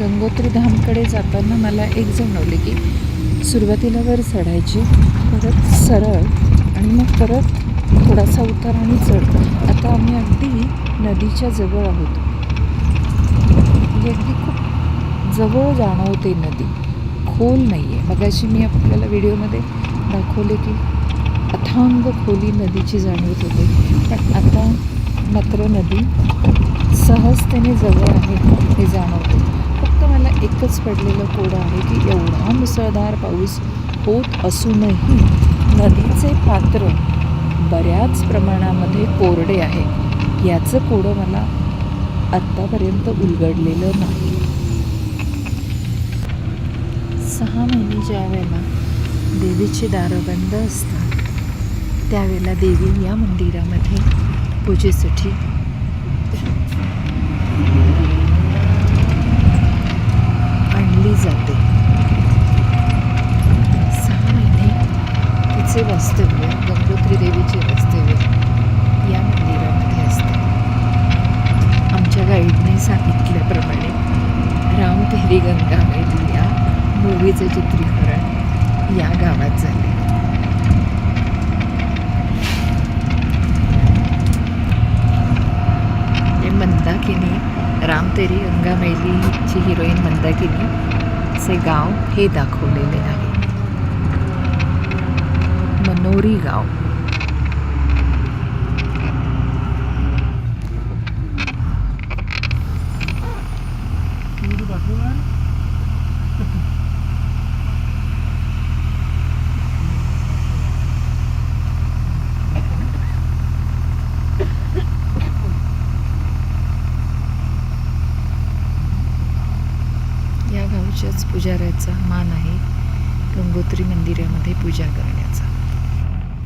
गंगोत्री धामकडे जाताना मला एक जाणवले की सुरुवातीला वर चढायची, परत सरळ आणि मग परत थोडासा उतार आणि चढ. आता आम्ही अगदी नदीच्या जवळ आहोत. म्हणजे अगदी खूप जवळ जाणवते नदी, खोल नाही आहे. मगाशी मी आपल्याला व्हिडिओमध्ये दाखवले की अथांग खोली नदीची जाणवत होते, पण आता मात्र नदी सहजतेने जवळ आहे हे जाणवते. फक्त मला एकच पडलेलं कोडं आहे की एवढा मुसळधार पाऊस होत असूनही नदीचे पात्र बऱ्याच प्रमाणामध्ये कोरडे आहे. याचं कोडं मला आत्तापर्यंत उलगडलेलं नाही. 6 महिने ज्या वेळेला देवीची दारं बंद असतात त्यावेळेला देवी या मंदिरामध्ये पूजेसाठी आणली जाते. 6 महिने तिचे वास्तव्य, गंगोत्री देवीचे वास्तव्य या मंदिरामध्ये असते. आमच्या गाईडने सांगितल्याप्रमाणे रामतेरी गंगा मैली या मूवीचं चित्रीकरण या गावात झाले. मंदाकिनी, रामतेरी गंगा मैलीची हिरोईन मंदाकिनीचे गाव हे दाखवलेले आहे. मनोरी गाव. या गावच्याच पुजाऱ्याचा मान आहे गंगोत्री मंदिरामध्ये पूजा करण्याचा.